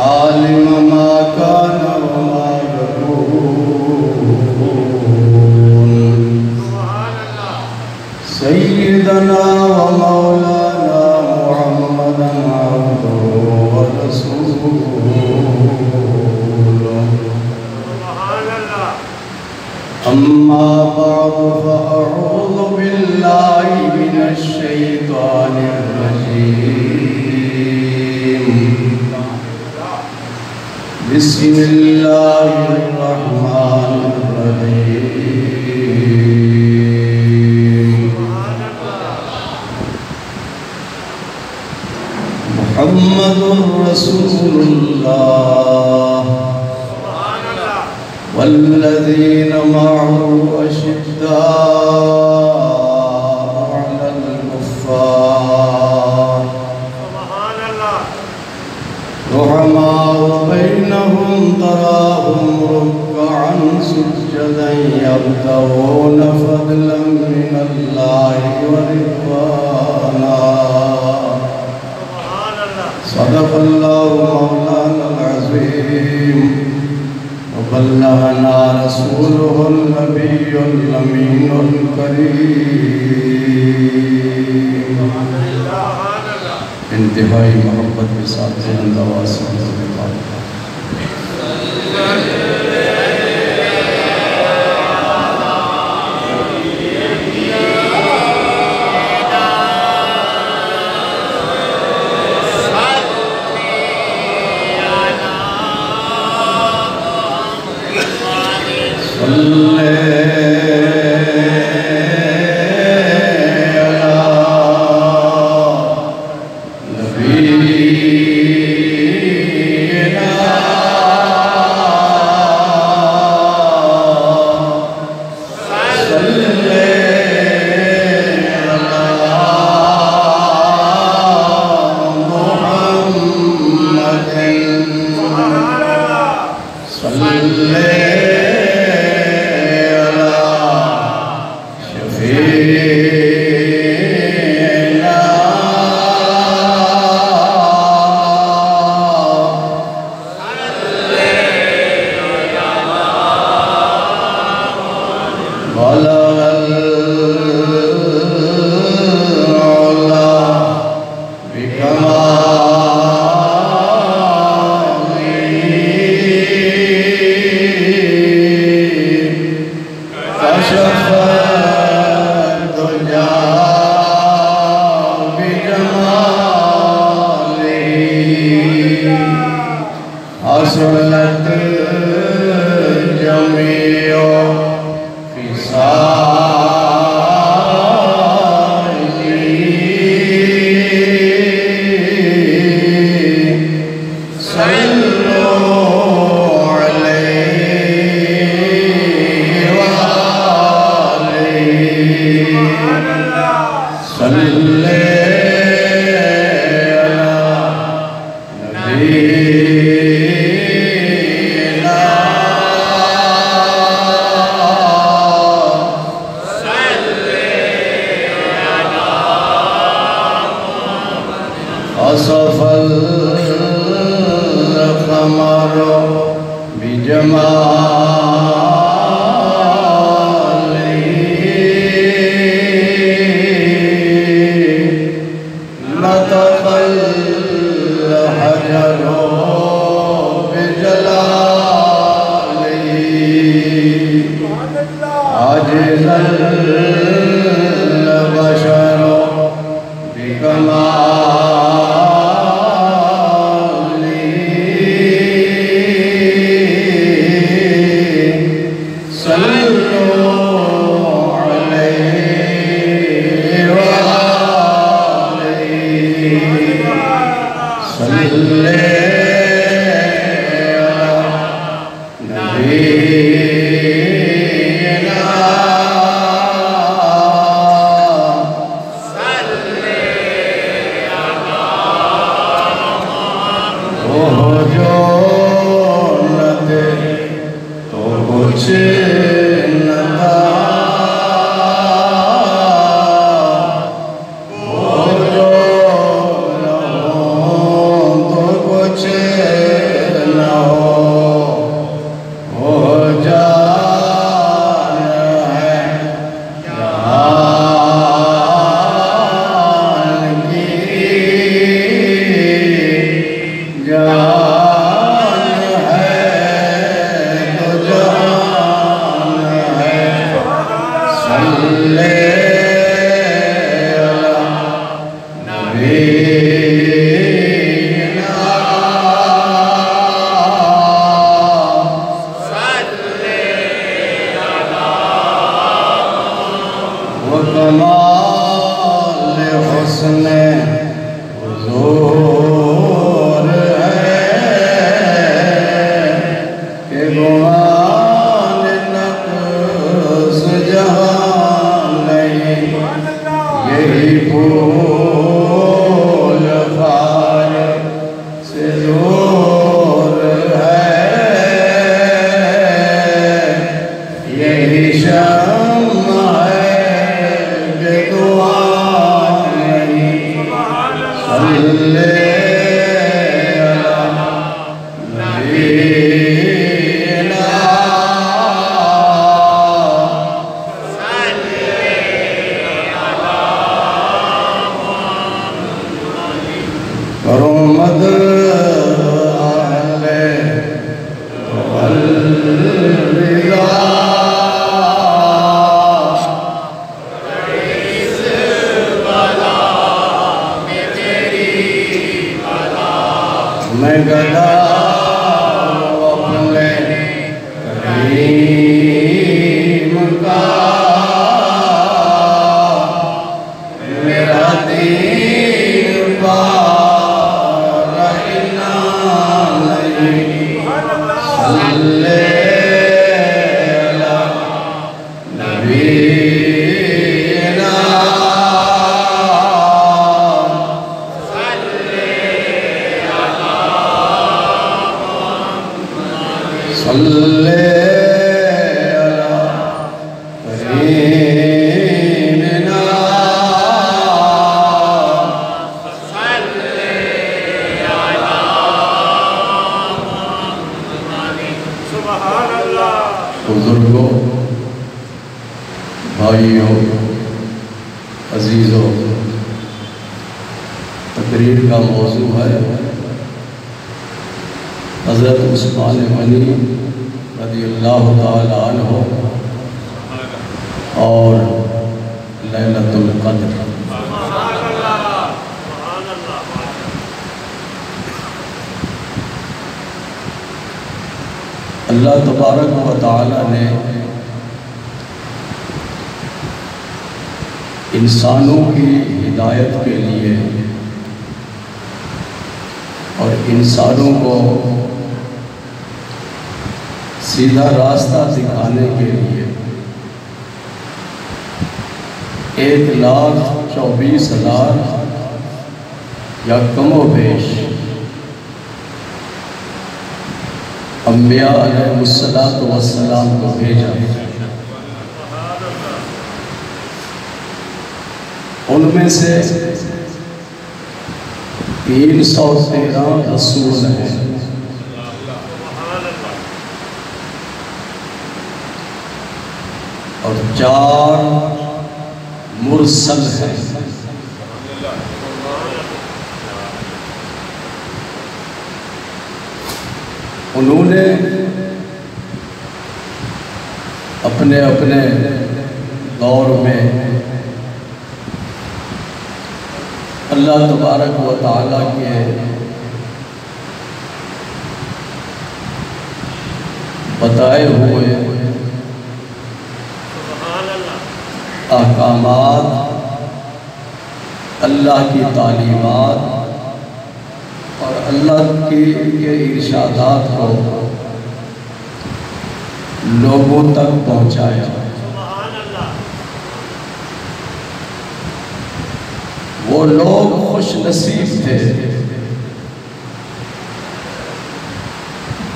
عالم ما كان وما يكون سيدنا ومولانا محمدا عبده ورسوله أما بعد فأعوذ بالله من الشيطان الرجيم بسم الله الرحمن الرحيم محمد رسول الله والذين معه أشداء على الكفار رحماء بينهم تراهم ركعا سجدا يبتغون فضلا من الله ورضوانا صدق الله مولانا العظيم وبلغنا رسوله النبي الأمين الكريم انتہائی محبت کے ساتھ زندواز سے خسف القمر بجماله نطق الحجر بجلاله عجز البشر بكماله بزرگوں، بھائیوں، عزیزوں، تقریر کا موضوع ہے حضرت عثمان غنی رضی اللہ تعالی عنہ اور لیلۃ القدر۔ اللہ تبارک و تعالی نے انسانوں کی ہدایت کے لیے اور انسانوں کو سیدھا راستہ دکھانے کے لیے 1,24,000 یا کم و بیش انبیاء علیہ السلام کو بھیجا۔ ان میں سے 313 رسول ہیں اور 4 مرسل ہیں۔ انہوں نے اپنے اپنے دور میں اللہ تبارک و تعالیٰ کے بتائے ہوئے احکامات، اللہ کی تعلیمات اور اللہ کے ارشادات کو لوگوں تک پہنچایا۔ وہ لوگ خوش نصیب تھے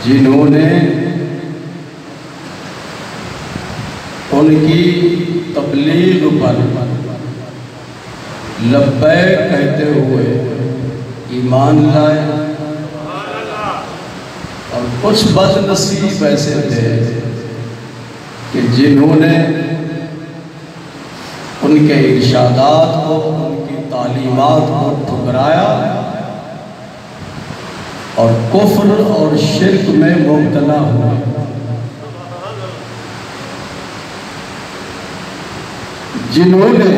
جنہوں نے ان کی تبلیغ پر لبیک کہتے ہوئے ایمان لائے، اور کچھ بد نصیب ایسے تھے کہ جنہوں نے ان کے ارشادات کو، ان کی تعلیمات کو ٹھکرایا اور کفر اور شرک میں مبتلا ہوئے، جنہوں نے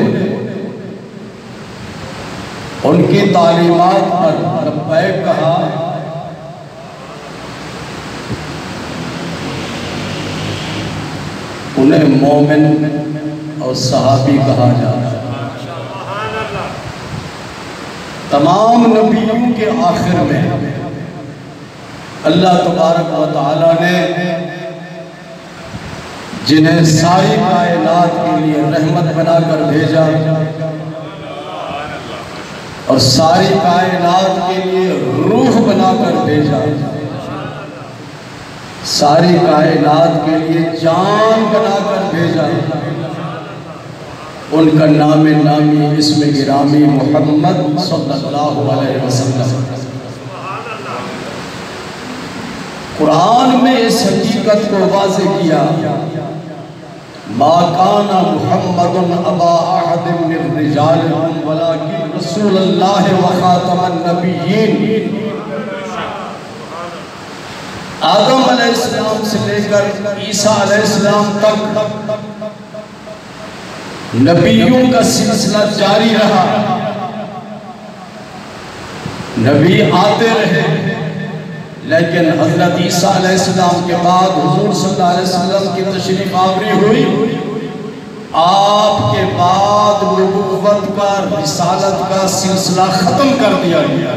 ان کی تعلیمات پر لبیک کہا، انہیں مومن اور صحابی کہا جاتا ہے۔ تمام نبیوں کے آخر میں اللہ تبارک و تعالیٰ نے جنہیں ساری کائنات کے لیے رحمت بنا کر بھیجا اور ساری کائنات کے لیے روح بنا کر بھیجا، ساری کائنات کے لیے جان بنا کر بھیجا، ان کا نام نامی اسم گرامی محمد صلی اللہ علیہ وسلم۔ قرآن میں اس حقیقت کو واضح کیا، ما کان محمد ابا احد من رجالکم ولکن رسول اللہ وخاتم النبیین۔ آدم علیہ السلام سے لے کر عیسیٰ علیہ السلام تک نبیوں کا سلسلہ جاری رہا، نبی آتے رہے، لیکن حضرت عیسیٰ علیہ السلام کے بعد حضور صلی اللہ علیہ وسلم کی تشریف آوری ہوئی، آپ کے بعد نبوت کا رسالت کا سلسلہ ختم کر دیا گیا،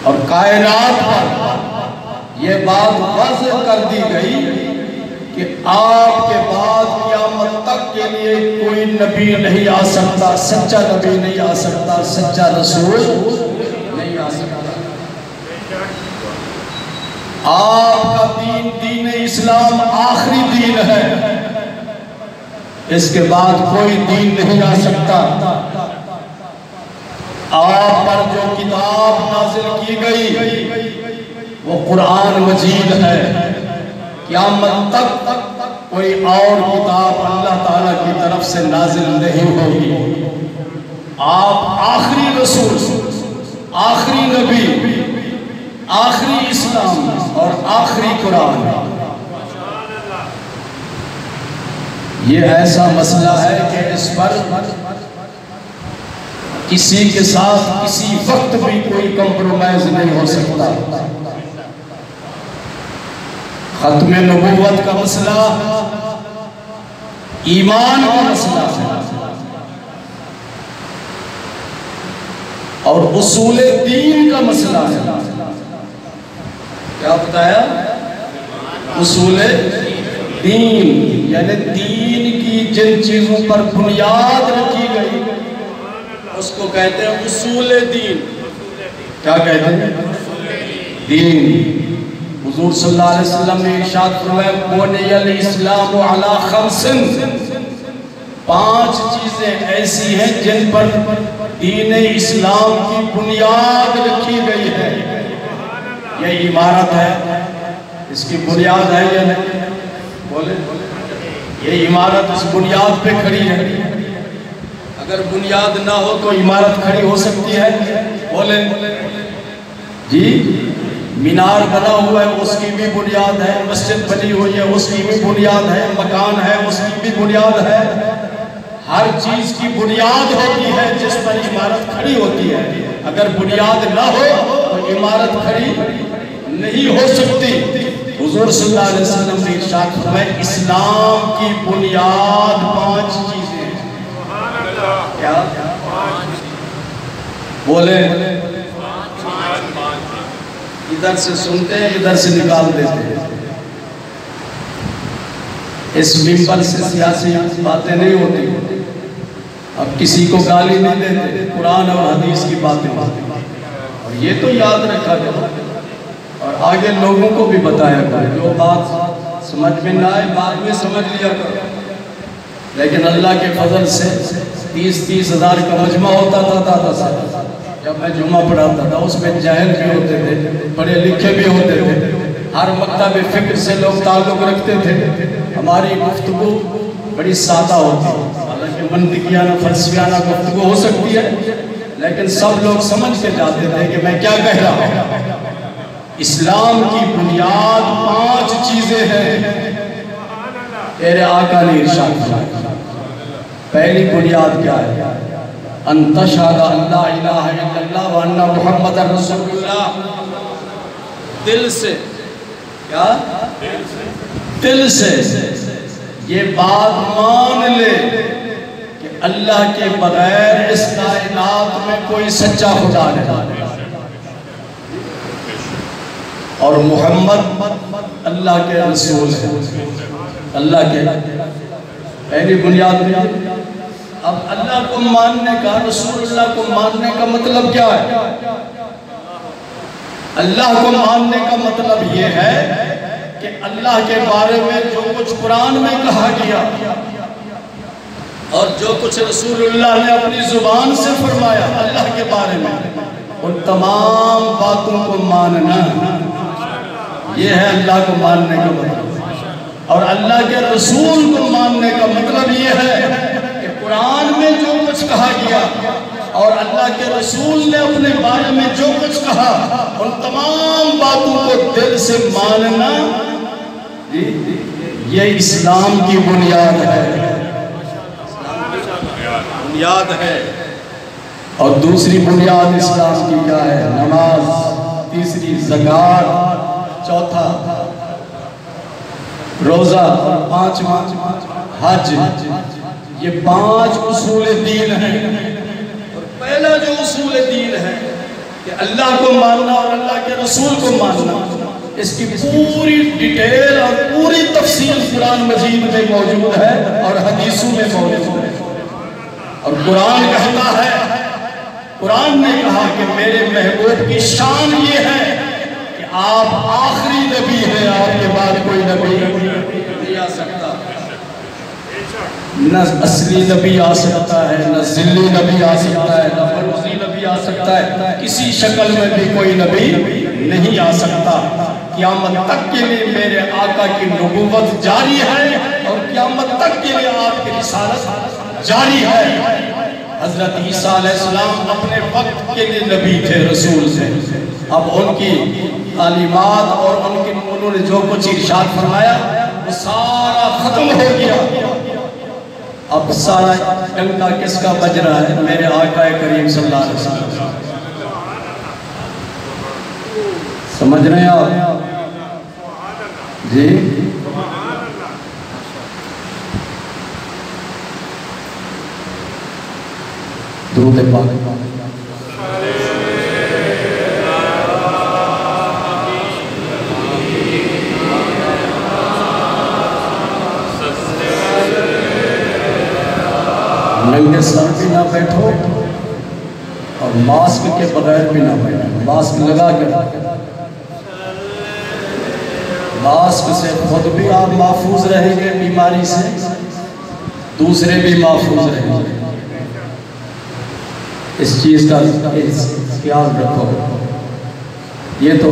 اور کائنات پر یہ بات واضح کر دی گئی کہ آپ کے بعد قیامت تک کے لیے کوئی نبی نہیں آ سکتا، سچا نبی نہیں آ سکتا، سچا رسول نہیں آ سکتا۔ آپ کا دین دین اسلام آخری دین ہے، اس کے بعد کوئی دین نہیں آ سکتا۔ آپ پر جو کتاب نازل کی گئی وہ قرآن مجید ہے، قیامت تک کوئی اور کتاب اللہ تعالیٰ کی طرف سے نازل نہیں ہوگی۔ آپ آخری رسول، آخری نبی، آخری اسلام اور آخری قرآن۔ یہ ایسا مسئلہ ہے کہ اس پر کسی کے ساتھ کسی وقت بھی کوئی کمپرومائز نہیں ہو سکتا۔ ختم نبوت کا مسئلہ ایمان کا مسئلہ ہے، اور اصول دین کا مسئلہ ہے۔ کیا بتایا؟ اصول دین، یعنی دین کی جن چیزوں پر بنیاد رکھی گئی اس کو کہتے ہیں اصول دین۔ کیا کہتے ہیں؟ دین۔ حضور صلی اللہ علیہ وسلم نے ارشاد فرمایا بنی الاسلام علی خمس، 5 چیزیں ایسی ہیں جن پر دین اسلام کی بنیاد رکھی گئی ہے۔ یہ عمارت ہے، اس کی بنیاد ہے یا نہیں؟ بولے یہ عمارت اس بنیاد پہ کھڑی ہے، اگر بنیاد نہ ہو تو عمارت کھڑی ہو سکتی ہے؟ بولے جی، مینار بنا ہوا ہے اس کی بھی بنیاد ہے، مسجد بنی ہوئی ہے اس کی بھی بنیاد ہے، مکان ہے اس کی بھی بنیاد ہے۔ ہر چیز کی بنیاد ہوتی ہے جس پر عمارت کھڑی ہوتی ہے، اگر بنیاد نہ ہو تو عمارت کھڑی نہیں ہو سکتی۔ حضور صلی اللہ علیہ وسلم نے ارشاد فرمایا اسلام کی بنیاد 5 چیزیں ہیں۔ کیا؟ بولے ادھر سے سنتے ہیں ادھر سے نکال دیتے ہیں۔ اس ممبر سے سیاسی باتیں نہیں ہوتی، اب کسی کو گالی نہیں دیتے، قرآن اور حدیث کی باتیں، اور یہ تو یاد رکھا جائے اور آگے لوگوں کو بھی بتایا کرے۔ جو بات سمجھ میں نہ آئے بعد میں سمجھ لیا کرو، لیکن اللہ کے فضل سے 30 ہزار کا مجمع ہوتا تھا دادا صاحب، جب میں جمعہ پڑھاتا تھا اس میں جاہل بھی ہوتے تھے، پڑھے لکھے بھی ہوتے تھے، ہر مکتب فکر سے لوگ تعلق رکھتے تھے۔ ہماری گفتگو بڑی سادہ ہوتی ہے، حالانکہ منطقیانہ فلسفیانہ گفتگو ہو سکتی ہے، لیکن سب لوگ سمجھ کے جاتے تھے کہ میں کیا کہہ رہا ہوں۔ اسلام کی بنیاد 5 چیزیں ہیں، تیرے آقا نے ارشاد فرمایا۔ پہلی بنیاد کیا ہے؟ ان تشہد ان لا الہ الا اللہ وان محمد رسول اللہ۔ دل سے، کیا؟ دل سے یہ بات مان لے کہ اللہ کے بغیر اس کائنات میں کوئی سچا خدا نہیں، اور محمد اللہ کے رسول ہے، اللہ کے پہلی بنیاد میں۔ اب اللہ کو ماننے کا، رسول اللہ کو ماننے کا مطلب کیا ہے؟ اللہ کو ماننے کا مطلب یہ ہے کہ اللہ کے بارے میں جو کچھ قرآن میں کہا گیا اور جو کچھ رسول اللہ نے اپنی زبان سے فرمایا اللہ کے بارے میں، ان تمام باتوں کو ماننا، یہ ہے اللہ کو ماننے کا مطلب۔ اور اللہ کے رسول کو ماننے کا مطلب یہ ہے کہ قرآن میں جو کچھ کہا گیا اور اللہ کے رسول نے اپنے بارے میں جو کچھ کہا، ان تمام باتوں کو دل سے ماننا، یہ اسلام کی بنیاد ہے، بنیاد ہے۔ اور دوسری بنیاد اسلام کی کیا ہے؟ نماز، تیسری زکوٰۃ، چوتھا روزہ، پانچواں حج۔ یہ 5 اصول دین ہیں۔ اور پہلا جو اصول دین ہے کہ اللہ کو ماننا اور اللہ کے رسول کو ماننا، اس کی پوری ڈیٹیل اور پوری تفصیل قرآن مجید میں موجود ہے اور حدیثوں میں موجود ہے۔ اور قرآن کہتا ہے، قرآن نے کہا کہ میرے محبوب کی شان یہ ہے کہ آپ آخری نبی ہیں، آپ کے بعد کوئی نبی نہیں آ سکتا۔ نہ اصلی نبی آ سکتا ہے، نہ ذلی نبی آ سکتا ہے، نہ فروزی نبی آ سکتا ہے، کسی شکل میں بھی کوئی نبی نہیں آ سکتا۔ قیامت تک کے لیے میرے آقا کی نبوت جاری ہے اور قیامت تک کے لیے آپ کی رسالت جاری ہے۔ حضرت عیسیٰ علیہ السلام اپنے وقت کے لیے نبی تھے، رسول تھے۔ اب ان کی تعلیمات اور انہوں نے جو کچھ ارشاد فرمایا وہ سارا ختم ہو گیا۔ اب سارا ڈنکا کس کا بج رہا ہے؟ میرے آقا کریم صلی اللہ علیہ وسلم۔ سمجھ رہے ہیں آپ؟ جی درود پاک۔ ننگے سر بھی نہ بیٹھو اور ماسک کے بغیر بھی نہ بیٹھو، ماسک لگا کے۔ ماسک سے خود بھی آپ محفوظ رہیں گے بیماری سے، دوسرے بھی محفوظ رہیں گے۔ اس چیز کا خیال رکھو۔ یہ تو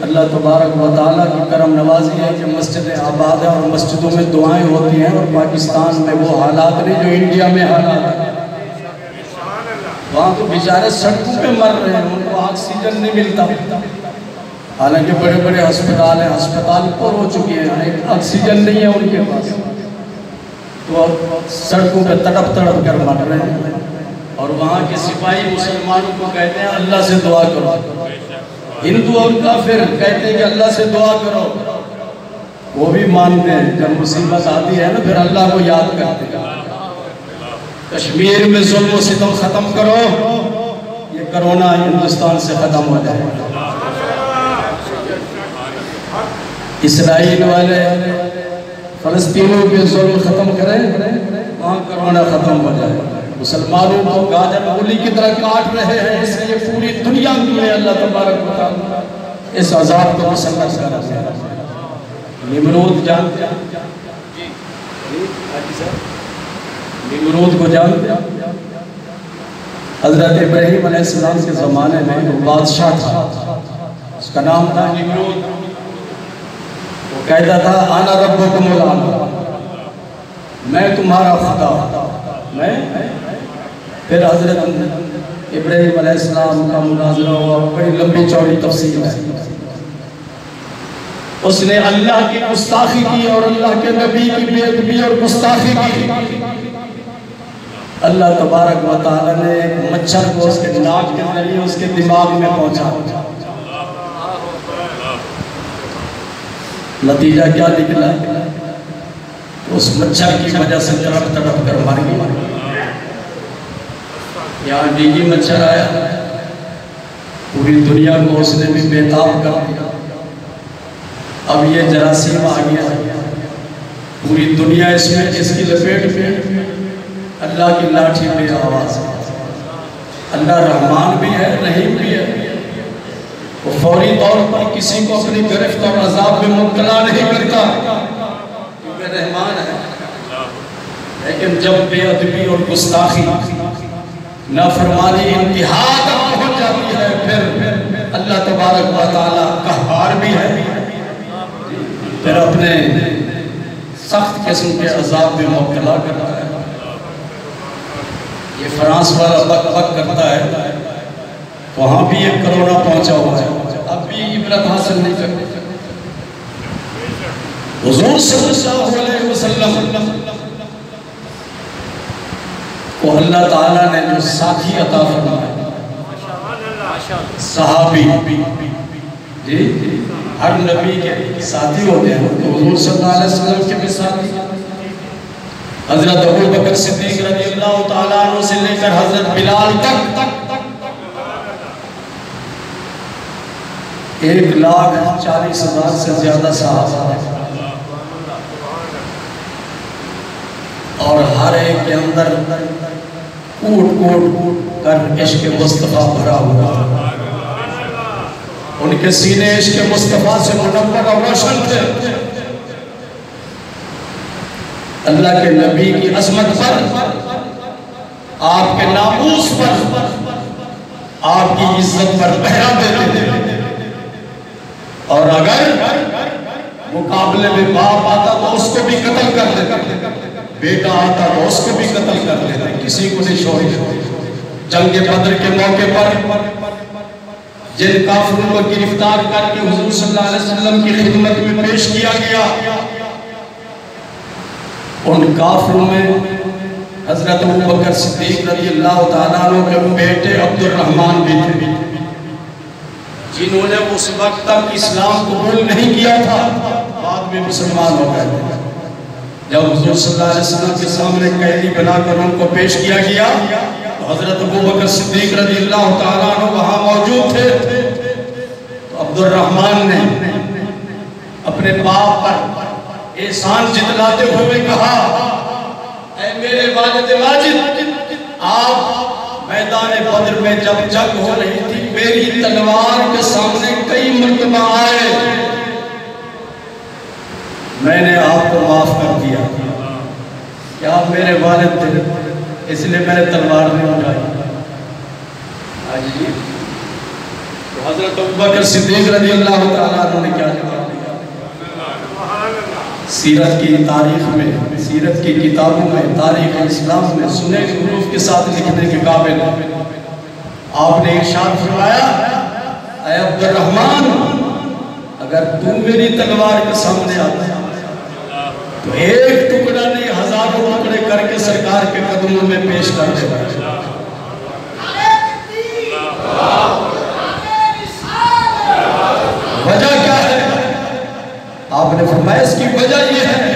اللہ تبارک و تعالیٰ کی کرم نوازی ہے کہ مسجدیں آباد ہیں اور مسجدوں میں دعائیں ہوتی ہیں، اور پاکستان میں وہ حالات نہیں جو انڈیا میں حالات ہیں۔ وہاں تو بیچارے سڑکوں پہ مر رہے ہیں، ان کو آکسیجن نہیں ملتا، حالانکہ بڑے بڑے ہسپتال ہیں، ہسپتال پر ہو چکے ہیں، آکسیجن نہیں ہے ان کے پاس، تو سڑکوں پہ تڑپ تڑپ کر مر رہے ہیں۔ اور وہاں کے سپاہی مسلمانوں کو کہتے ہیں اللہ سے دعا کرو، ہندو اور کافر کہتے ہیں کہ اللہ سے دعا کرو، وہ بھی مانتے ہیں۔ جب مصیبت آتی ہے نا پھر اللہ کو یاد کرتے ہیں۔ کشمیر میں ظلم و ستم ختم کرو، یہ کرونا ہندوستان سے ختم ہو جائے۔ اسرائیل والے فلسطینوں کے ظلم ختم کریں، وہاں کرونا ختم ہو جائے۔ مسلمانوں کو گاجر مولی کی طرح کاٹ رہے ہیں، اس لیے پوری دنیا میں اللہ تبارک و تعالیٰ اس عذاب کو مسلط کر رہے ہیں۔ نمرود جانتے ہیں؟ نمرود کو جانتے ہیں؟ حضرت ابراہیم علیہ السلام کے زمانے میں وہ بادشاہ تھا، اس کا نام تھا نمرود۔ وہ کہتا تھا انا ربکم الاعلی، میں تمہارا خدا، میں۔ پھر حضرت ابراہیم علیہ السلام کا مناظرہ ہوا، بڑی لمبی چوڑی تفصیل ہے۔ اس نے اللہ کی گستاخی کی اور اللہ کے نبی کی بے ادبی اور گستاخی کی۔ اللہ تبارک و تعالیٰ نے ایک مچھر کو اس کے ناک کے ذریعے اس کے دماغ میں پہنچا۔ نتیجہ کیا نکلا؟ اس مچھر کی وجہ سے تڑپ تڑپ کر مر گئی۔ یہاں ڈیگی مچھر آیا، پوری دنیا کو اس نے بھی بےتاب کر دیا۔ اب یہ جراثیم آ گیا، پوری دنیا اس کی لپیٹ میں۔ اللہ کی لاٹھی بے آواز ہے۔ اللہ رحمان بھی ہے، رحیم بھی ہے، وہ فوری طور پر کسی کو اپنی گرفت اور عذاب میں مبتلا نہیں کرتا کیونکہ رحمان ہے۔ لیکن جب بے ادبی اور گستاخی، نافرمانی انتہا تک پہنچ جاتی ہے، پھر اللہ تبارک و تعالیٰ قہار بھی ہے، پھر اپنے سخت قسم کے عذاب میں مبتلا کرتا ہے۔ یہ فرانس والا بک بک کرتا ہے، وہاں بھی ایک کرونا پہنچا ہوا ہے، اب بھی عبرت حاصل نہیں کرتے۔ حضور صلی اللہ علیہ وسلم کو اللہ تعالیٰ نے جو ساتھی عطا فرمایا، صحابی، جی ہر نبی کے ساتھی ہوتے ہیں، تو حضور صلی اللہ علیہ وسلم کے بھی ساتھی، حضرت ابوبکر صدیق رضی اللہ تعالیٰ عنہ سے لے کر حضرت بلال تک 1,40,000 سے زیادہ صحابہ ہیں، اور ہر ایک کے اندر کوٹ کوٹ کر عشق مصطفیٰ بھرا ہوا، ان کے سینے عشق مصطفیٰ سے منور اور روشن تھے۔ اللہ کے نبی کی عظمت پر، آپ کے ناموس پر، آپ کی عزت پر پہرا دیتے تھے، اور اگر مقابلے میں باپ آتا تو اس کو بھی قتل کر دیتے، بیٹا آتا تو اس کو بھی قتل کر دیتے، کسی کو نہیں چھوڑتے۔ جنگ بدر کے موقع پر جن کافروں کو گرفتار کر کے حضور صلی اللہ علیہ وسلم کی خدمت میں پیش کیا گیا، ان کافروں میں حضرت ابوبکر صدیق رضی اللہ تعالیٰ عنہ کے بیٹے عبد الرحمن بھی تھے، جنہوں نے اس وقت تک اسلام قبول نہیں کیا تھا، بعد میں مسلمان ہو گئے تھے۔ جب حضور صلی اللہ علیہ وسلم کے سامنے قیدی بنا کر ان کو پیش کیا گیا تو حضرت ابوبکر صدیق رضی اللہ تعالیٰ عنہ وہاں موجود تھے، تو عبد الرحمن نے اپنے باپ پر احسان جتلاتے ہوئے کہا، اے میرے والد ماجد، آپ میدان بدر میں جب جنگ ہو رہی تھی، میری تلوار کے سامنے کئی مرتبہ آئے، میں نے آپ کو معاف کر دیا، کیا آپ میرے والد تھے، اس لیے میں نے تلوار نہیں اٹھائی۔ تو حضرت ابوبکر صدیق رضی اللہ تعالیٰ عنہ نے کیا جواب دیا؟ سیرت کی تاریخ میں، سیرت کی کتابوں میں، تاریخ اسلام میں سنے حروف کے ساتھ لکھنے کے قابل آپ نے ارشاد فرمایا، اے عبد الرحمن، اگر تو میری تلوار کے سامنے آتا ہے تو ایک ٹکڑا نہیں، ہزاروں ٹکڑے کر کے سرکار کے قدموں میں پیش کر دے گا۔ وجہ کیا ہے؟ آپ نے فرمایا اس کی وجہ یہ ہے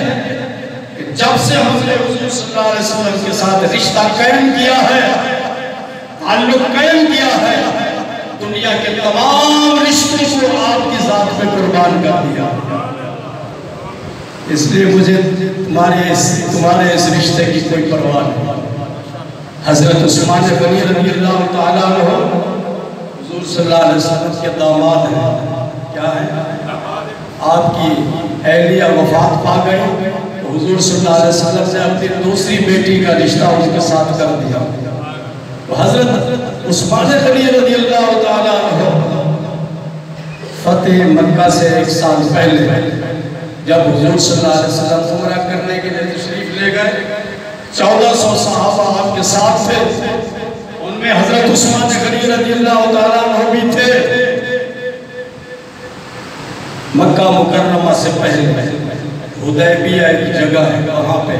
کہ جب سے ہم نے حضور صلی اللہ علیہ وسلم کے ساتھ رشتہ قائم کیا ہے، تعلق قائم کیا ہے، دنیا کے تمام رشتوں کو آپ کی ذات میں قربان کر دیا، اس لیے مجھے تمہارے اس رشتے کی کوئی پرواہ نہیں۔ حضرت عثمان غنی رضی اللہ تعالیٰ عنہ حضور صلی اللہ علیہ وسلم کے داماد ہیں، کیا ہے؟ آپ کی اہلیہ وفات پا گئی تو حضور صلی اللہ علیہ وسلم نے اپنی دوسری بیٹی کا رشتہ ان کے ساتھ کر دیا، تو حضرت عثمان غنی رضی اللہ تعالیٰ عنہ فتح مکہ سے 1 سال پہلے جب حضور صلی اللہ علیہ وسلم عمرہ کرنے کے لیے تشریف لے گئے، 1400 صحابہ آپ کے ساتھ تھے، ان میں حضرت عثمان غنی رضی اللہ تعالیٰ عنہ بھی تھے۔ مکہ مکرمہ سے پہلے حدیبیہ کی جگہ ہے، وہاں پہ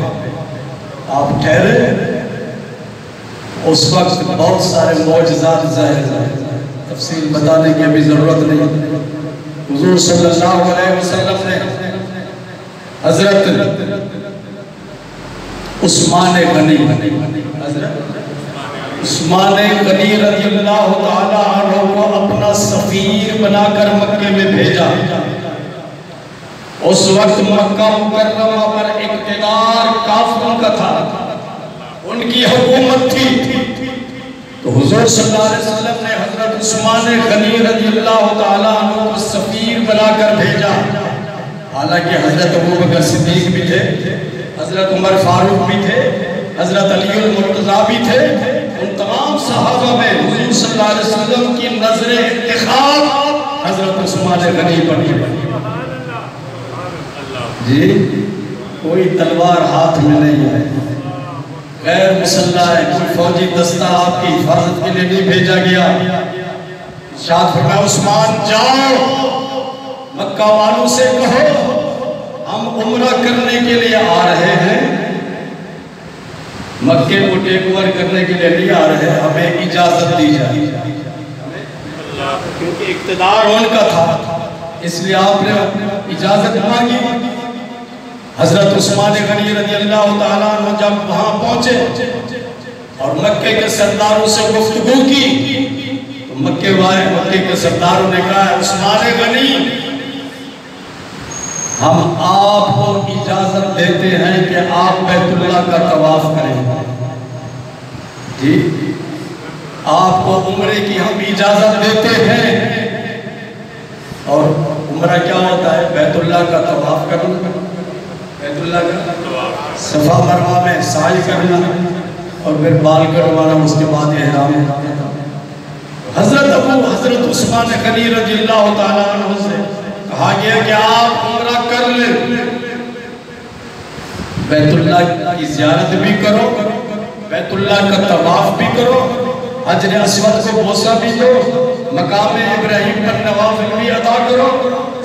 آپ ٹھہرے۔ اس وقت بہت سارے معجزات ظاہر ہیں، تفصیل بتانے کی ابھی ضرورت نہیں۔ حضور صلی اللہ علیہ وسلم نے حضرت عثمان غنی رضی اللہ تعالیٰ عنہ کو اپنا سفیر بنا کر مکے میں بھیجا۔ اس وقت مکہ مکرمہ پر اقتدار کافروں کا تھا، ان کی حکومت تھی۔ تو حضور صلی اللہ علیہ وسلم نے حضرت عثمان غنی رضی اللہ تعالیٰ عنہ کو سفیر بنا کر بھیجا۔ حالانکہ حضرت ابوبکر صدیق بھی تھے، حضرت عمر فاروق بھی تھے، حضرت علی المرتضیٰ بھی تھے۔ ان تمام صحابہ میں حضور صلی اللہ علیہ وسلم کی نظر انتخاب حضرت عثمان غنی پر پڑی۔ جی کوئی تلوار ہاتھ میں نہیں ہے، غیر مسلح ہے، کوئی فوجی دستہ آپ کی حفاظت کے لیے نہیں بھیجا گیا۔ ارشاد فرمایا عثمان جاؤ، مکہ والوں سے کہو ہم عمرہ کرنے کے لیے آ رہے ہیں، مکے کو ٹیک اوور کرنے کے لیے نہیں آ رہے، ہمیں اجازت دی جائے۔ کیونکہ اقتدار ان کا تھا، اس لیے آپ نے اجازت مانگی۔ حضرت عثمان غنی رضی اللہ تعالیٰ عنہ جب وہاں پہنچے اور مکے کے سرداروں سے گفتگو کی تو مکے کے سرداروں نے کہا عثمان غنی ہم آپ کو اجازت دیتے ہیں کہ آپ بیت اللہ کا طواف کریں۔ جی آپ کو عمرے کی ہم اجازت دیتے ہیں، اور عمرہ کیا ہوتا ہے؟ بیت اللہ کا طواف کرنا، بیت اللہ کا صفا مروہ میں سعی کرنا اور پھر بال کٹوانا، اس کے بعد احرام۔ حضرت عثمان غنی رضی اللہ تعالیٰ عنہ سے کہا گیا کہ آپ عمرہ کر لیں، بیت اللہ کی زیارت بھی کرو، بیت اللہ کا طواف بھی کرو، حجر اسود کو بوسہ بھی دو، مقام ابراہیم پر نوافل بھی ادا کرو،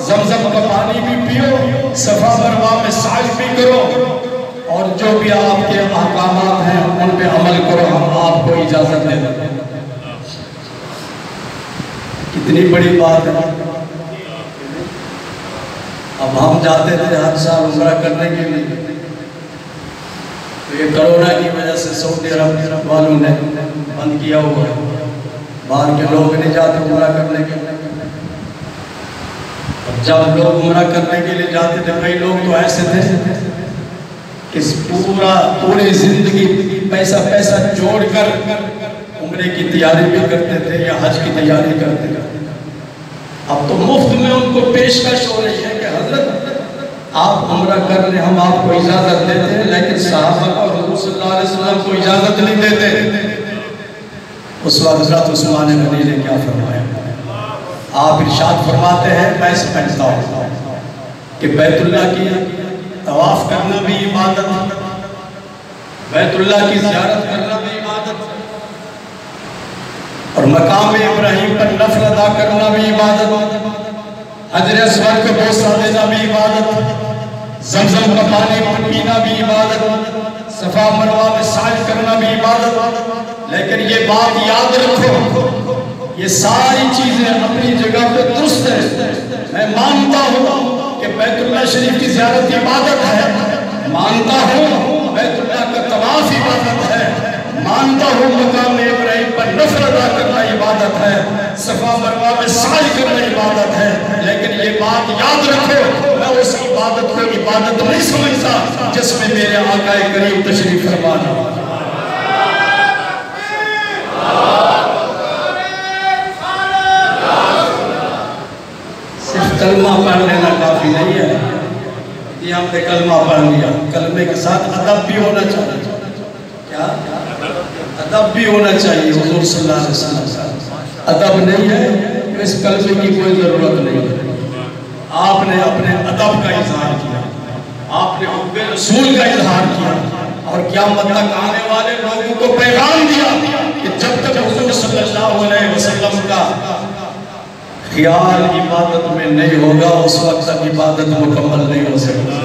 زمزم کا پانی بھی پیو، صفا مروہ میں سعی بھی کرو، اور جو بھی آپ کے احکامات ہیں ان پہ عمل کرو، ہم آپ کو اجازت دیں۔ کتنی بڑی بات ہے۔ اب ہم جاتے تھے ہر سال عمرہ کرنے کے لیے، تو یہ کرونا کی وجہ سے سعودی عرب والوں نے بند کیا ہوا ہے، باہر کے لوگ نہیں جاتے عمرہ کرنے کے لیے۔ جب لوگ عمرہ کرنے کے لیے جاتے تھے، کئی لوگ تو ایسے تھے کہ پوری زندگی پیسہ جوڑ کر عمرے کی تیاری بھی کرتے تھے یا حج کی تیاری کرتے تھے۔ اب تو مفت میں ان کو پیشکش ہو رہی ہے کہ حضرت آپ عمرہ کر لیں، ہم آپ کو اجازت دیتے ہیں، لیکن صحابہ کو حضور صلی اللہ علیہ وسلم کو اجازت نہیں دیتے۔ اس وقت حضرت عثمان غنی نے کیا فرمایا؟ آپ ارشاد فرماتے ہیں میں سمجھتا ہوں کہ بیت اللہ کی طواف کرنا بھی عبادت ہے، بیت اللہ کی زیارت کرنا بھی عبادت ہے، اور مقام ابراہیم پر نفل ادا کرنا بھی عبادت ہے، حجر اسود کو بوسہ دینا بھی عبادت ہے، زمزم کا پانی پینا بھی عبادت ہے، صفا مروہ میں سعی کرنا بھی عبادت ہے۔ لیکن یہ بات یاد رکھو، یہ ساری چیزیں اپنی جگہ پہ درست ہیں۔ میں مانتا ہوں کہ بیت اللہ شریف کی زیارت عبادت ہے، مانتا ہوں بیت اللہ کا طواف عبادت ہے، مانتا ہوں مقام ابراہیم پر نفل ادا کرنا عبادت ہے، صفا مروہ میں سعی کرنا عبادت ہے، لیکن یہ بات یاد رکھو میں اس عبادت کو عبادت نہیں سمجھتا جس میں میرے آقا کریم تشریف فرما ہے۔ صرف کلمہ پڑھ لینا کافی نہیں ہے، یہ ہم نے کلمہ پڑھ لیا، کلمے کے ساتھ ادب بھی ہونا چاہیے۔ کیا؟ ادب بھی ہونا چاہیے۔ حضور صلی اللہ علیہ وسلم ادب نہیں ہے تو اس کلمے کی کوئی ضرورت نہیں ہے۔ آپ نے اپنے ادب کا اظہار کیا، آپ نے حب رسول کا اظہار کیا، اور قیامت تک آنے والے لوگوں کو پیغام دیا کہ جب تک حضور صلی اللہ علیہ وسلم کا خیال عبادت میں نہیں ہوگا اس وقت تک عبادت مکمل نہیں ہو سکتی۔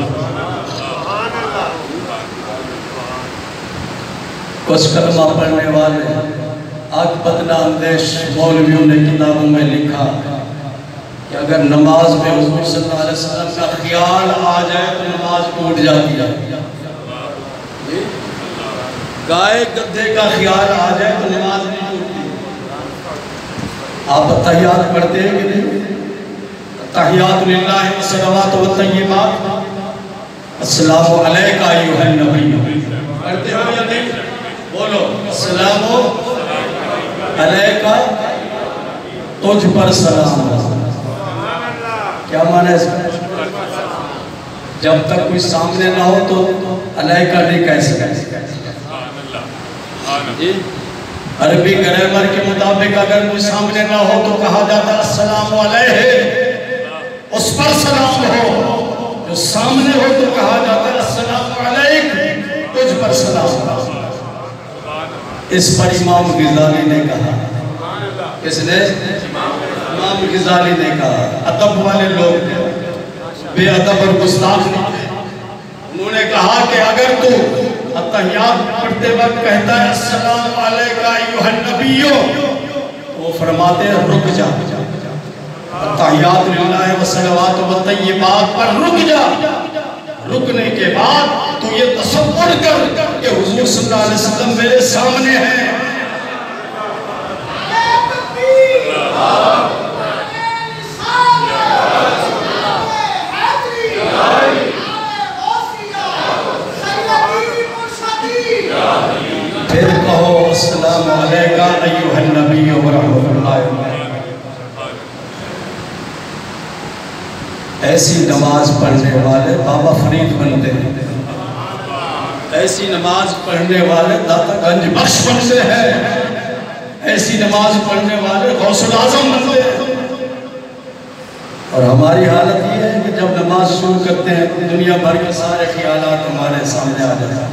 کچھ کلمہ پڑھنے والے آگ بدنا اندیش مولویوں نے کتابوں میں لکھا کہ اگر نماز میں حضور صلی اللہ علیہ وسلم کا خیال آ جائے تو نماز ٹوٹ جاتی ہے۔ گائے گدھے کا خیال آ جائے تو نماز نہیں ٹوٹتی۔ آپ تحیات پڑھتے ہیں کہ نہیں؟ تحیات للہ والصلوات والطیبات، السلام علیکہ ایھا النبی، پڑھتے ہو یا نہیں؟ بولو السلام علیکہ، تجھ پر سلام۔ کیا معنی ہے اس کا؟ جب تک کوئی سامنے نہ ہو تو علیکہ نہیں کہہ سکتے۔ عربی گرامر کے مطابق اگر کوئی سامنے نہ ہو تو کہا جاتا ہے السلام علیہ، اس پر سلام ہو۔ جو سامنے ہو تو کہا جاتا ہے السلام علیک، تجھ پر سلام۔ اس پر امام غزالی نے کہا، کس نے؟ امام غزالی نے کہا۔ ادب والے لوگ بے ادب اور گستاخ نہیں تھے، انہوں نے کہا کہ اگر تو تحیات پڑھتے وقت کہتا ہے السلام علیکہ ایھا النبی، وہ فرماتے ہیں رک جا، تحیات للہ والصلوات والطیبات پر رک جا۔ رکنے کے بعد تو یہ تصور کر کہ حضور صلی اللہ علیہ وسلم میرے سامنے ہیں۔ پھر کہو السلام علیکہ ایھا النبی ورحمۃ اللہ۔ ایسی نماز پڑھنے والے بابا فرید بنتے ہیں، ایسی نماز پڑھنے والے داتا گنج بخش بنتے ہیں، ایسی نماز پڑھنے والے غوث الاعظم بنتے ہیں۔ اور ہماری حالت یہ ہے کہ جب نماز شروع کرتے ہیں دنیا بھر کے سارے خیالات ہمارے سامنے آ جاتے ہیں،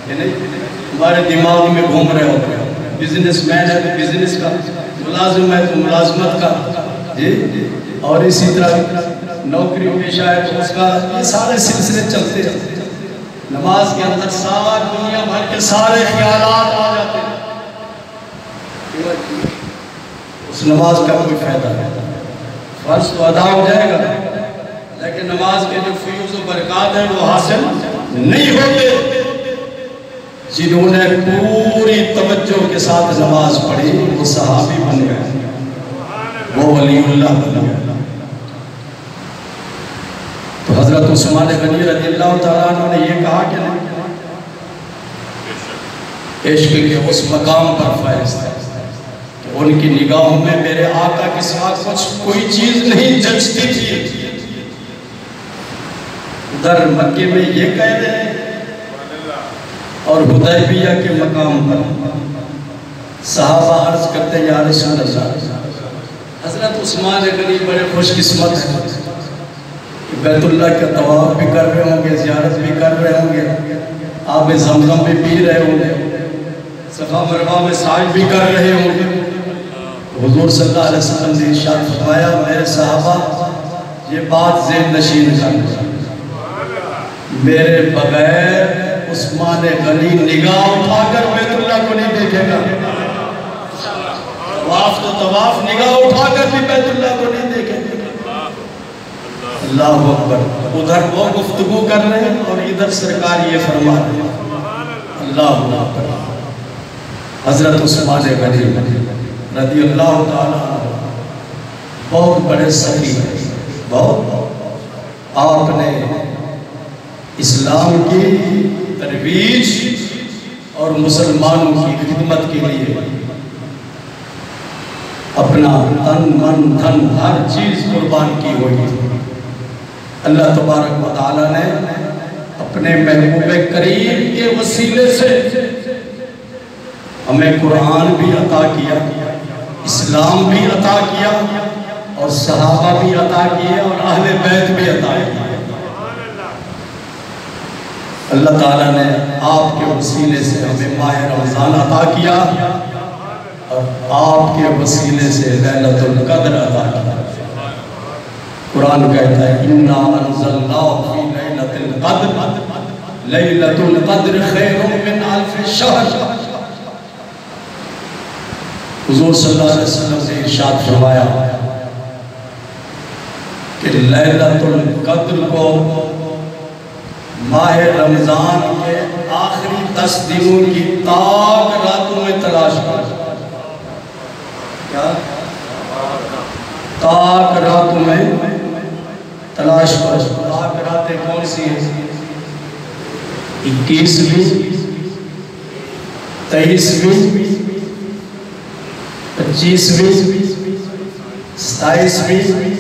کہ نہیں؟ ہمارے دماغ میں گھوم رہے ہوتے ہیں۔ بزنس مین ہے تو بزنس کا، ملازم ہے تو ملازمت کا، جی، اور اسی طرح نوکری پیشہ ہے تو اس کا، یہ سارے سلسلے چلتے ہیں۔ نماز کے اندر ساری دنیا بھر کے سارے خیالات آ جاتے ہیں، اس نماز کا کوئی فائدہ نہیں۔ فرض تو ادا ہو جائے گا لیکن نماز کے جو فیوز و برکات ہیں وہ حاصل نہیں ہوتے۔ جنہوں نے پوری توجہ کے ساتھ نماز پڑھی وہ صحابی بن گئے، وہ ولی اللہ بن گئے۔ تو حضرت عثمان غنی رضی اللہ تعالیٰ عنہ نے یہ کہا کہ عشق کے اس مقام پر فائز ہے کہ ان کی نگاہوں میں میرے آقا کے ساتھ کوئی چیز نہیں جچتی تھی۔ ادھر مکے میں یہ کہہ رہے ہیں اور حدیبیہ کے مقام پر صحابہ عرض کرتے ہیں یا رسول اللہ، حضرت عثمان غنی بڑے خوش قسمت ہیں، بیت اللہ کا طواف بھی کر رہے ہوں گے، زیارت بھی کر رہے ہوں گے، آب زمزم بھی پی رہے ہوں گے، صفا مروہ میں سعی بھی کر رہے ہوں گے۔ حضور صلی اللہ علیہ وسلم نے ارشاد فرمایا میرے صحابہ یہ بات ذہن نشین کر، میرے بغیر عثمان غنی نگاہ اٹھا کر بیت اللہ کو نہیں دیکھے گا۔ طواف تو طواف، نگاہ اٹھا کر بھی بیت اللہ کو نہیں دیکھے گا۔ اللہ اکبر۔ ادھر وہ گفتگو کر رہے ہیں اور ادھر سرکار یہ فرما رہے ہیں۔ اللہ اکبر۔ حضرت عثمان غنی رضی اللہ تعالیٰ بہت بڑے سخی ہیں، بہت آپ نے اسلام کی ترویج اور مسلمانوں کی خدمت کے لیے اپنا تن من دھن ہر چیز قربان کی ہوئی۔ اللہ تبارک و تعالیٰ نے اپنے محبوب کریم کے وسیلے سے ہمیں قرآن بھی عطا کیا، اسلام بھی عطا کیا اور صحابہ بھی عطا کیے اور اہل بیت بھی عطا کیے۔ اللہ تعالیٰ نے آپ کے وسیلے سے ہمیں ماہ رمضان عطا کیا اور آپ کے وسیلے سے لیلۃ القدر عطا کیا۔ قرآن کہتا ہے اِنَّا أَنزَلْنَاهُ فِي لَيْلَةِ الْقَدْرِ لَيْلَةُ الْقَدْرِ خَيْرٌ مِّنْ أَلْفِ شَهْرٍ۔ حضور صلی اللہ علیہ وسلم نے ارشاد فرمایا کہ لیلۃ القدر کو ماہ رمضان کے آخری 10 دنوں کی تاک راتوں میں تلاش کرو۔ کیا؟ تاک راتوں میں تلاش کرو۔ تاک راتیں کون سی ہیں؟ 21ویں، 23ویں، 25ویں، 27ویں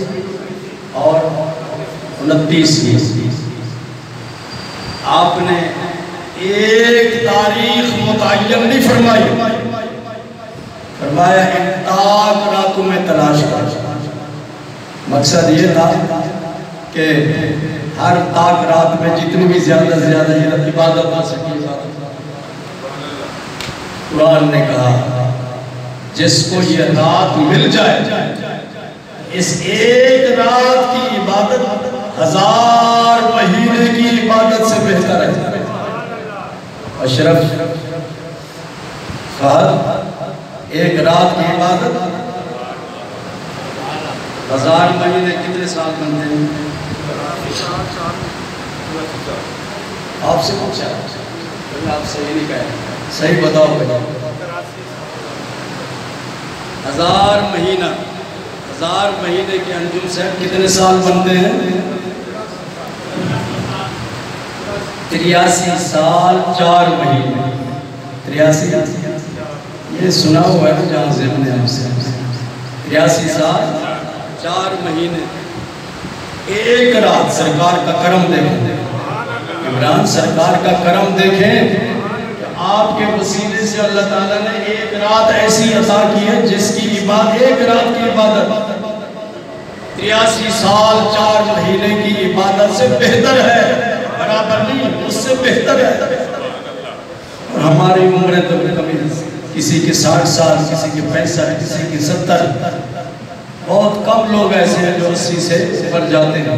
اور 29ویں۔ آپ نے ایک تاریخ متعین نہیں فرمائی، فرمایا ان تاک راتوں میں تلاش کر۔ مقصد یہ تھا کہ ہر تاک رات میں جتنی بھی زیادہ سے زیادہ یہ عبادت آ سکے۔ قرآن نے کہا جس کو یہ رات مل جائے اس ایک رات کی عبادت 1000 مہینے کی عبادت سے بہتر ہے۔ اشرف فہد ایک رات کی عبادت 1000 مہینے کتنے سال بنتے ہیں؟ آپ سے پوچھا، آپ صحیح نہیں کہا، صحیح بتاؤ بھائی۔ 1000 مہینہ، 1000 مہینے کے انجم سے کتنے سال بنتے ہیں؟ 83 سال 4 مہینے۔ 83 یہ سنا ہوا ہے جہاں سے ہم نے ہم سے 83 سال 4 مہینے ایک رات۔ سرکار کا کرم دیکھیں، عمران سرکار کا کرم دیکھیں کہ آپ کے وسیلے سے اللہ تعالیٰ نے ایک رات ایسی عطا کی ہے جس کی عبادت، ایک رات کی عبادت 83 سال 4 مہینے کی عبادت سے بہتر ہے، برابر نہیں، اس سے بہتر ہے۔ اور ہماری عمریں تو کمی، کسی کے 60 سال، کسی کے 65، کسی کے 70، بہت کم لوگ ایسے ہیں جو 80 سے اوپر جاتے ہیں۔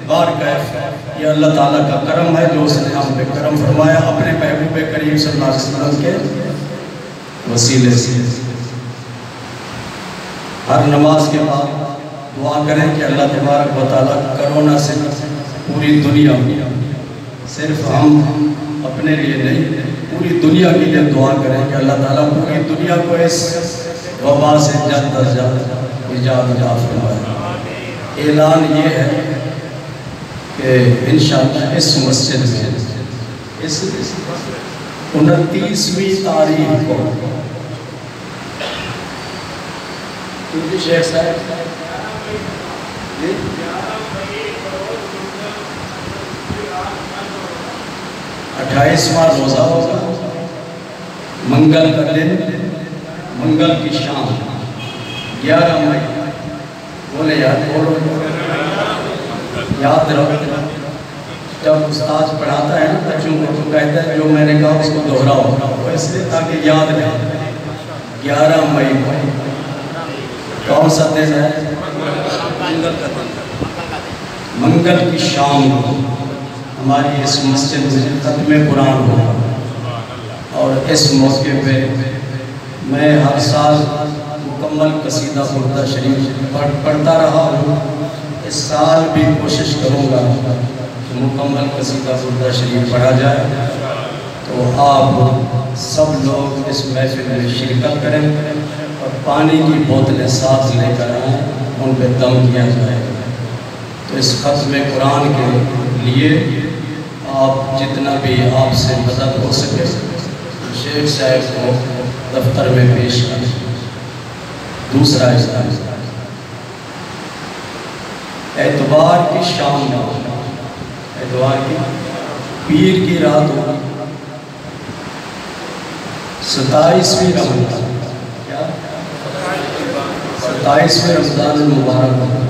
بارکیف یہ اللہ تعالیٰ کا کرم ہے جو اس نے ہم پہ کرم فرمایا اپنے محبوب کریم صلی اللہ علیہ وسلم کے وسیلے سے۔ ہر نماز کے بعد دعا کریں کہ اللہ تبارک و تعالیٰ کرونا سے پوری دنیا میں، صرف ہم اپنے لیے نہیں، پوری دنیا کے لیے دعا کریں کہ اللہ تعالیٰ پوری دنیا کو اس وبا سے جلد از جلد نجات فرمائے۔ اعلان یہ ہے کہ انشاءاللہ اس مسجد میں اس 29ویں تاریخ کو شیخ صاحب 28واں روزہ ہوگا، منگل کا دن، منگل کی شام 11 مئی۔ بولے یاد، بولو یاد رکھو۔ جب استاد پڑھاتا ہے نا بچوں کو تو کہتا ہے جو میں نے کہا اس کو دہراؤ، اس لیے تاکہ یاد رہے۔ 11 مئی کون سا دن ہے؟ منگل کا دن۔ منگل کی شام کو ہماری اس مسجد میں ختم قرآن ہوگا، اور اس موقع پہ میں ہر سال مکمل قصیدہ بردہ شریف پڑھتا رہا ہوں، اس سال بھی کوشش کروں گا کہ مکمل قصیدہ بردہ شریف پڑھا جائے۔ تو آپ سب لوگ اس محفل میں شرکت کریں اور پانی کی بوتلیں ساتھ لے کر آئیں، ان پہ دم کیا جائے۔ تو اس ختم قرآن کے لیے آپ جتنا بھی آپ سے مدد ہو سکے شیخ صاحب کو دفتر میں پیش کریں۔ دوسرا اجتماع اتوار کی شام میں، اتوار کی پیر کی رات ہوگی، 27ویں رمضان، کیا 27ویں رمضان المبارک ہوگا۔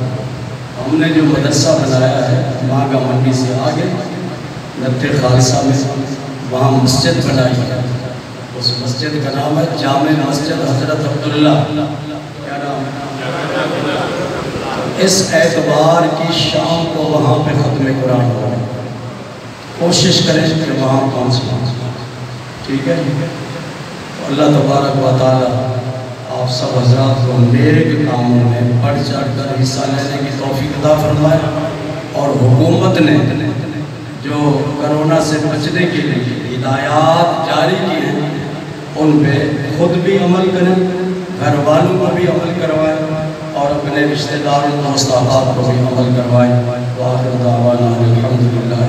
ہم نے جو مدرسہ بنایا ہے ماگا منڈی سے آگے نتر خالصہ میں، وہاں مسجد بنائی ہے، اس مسجد کا نام ہے جامع مسجد حضرت عبداللہ. کیا نام ہے؟ اس اعتبار کی شام کو وہاں پہ ختم قرآن ہو. کوشش کریں کہ وہاں پہنچیں. ٹھیک ہے؟ اللہ تبارک و تعالیٰ آپ سب حضرات کو نیک کاموں میں بڑھ چڑھ کر حصہ لینے کی توفیق عطا فرمائے، اور حکومت نے جو کرونا سے بچنے کے لیے ہدایات جاری کی ہیں ان پہ خود بھی عمل کریں، گھر والوں کو بھی عمل کروائیں، اور اپنے رشتہ داروں دوست احباب کو بھی عمل کروائیں. وآخر دعوانا الحمدللہ.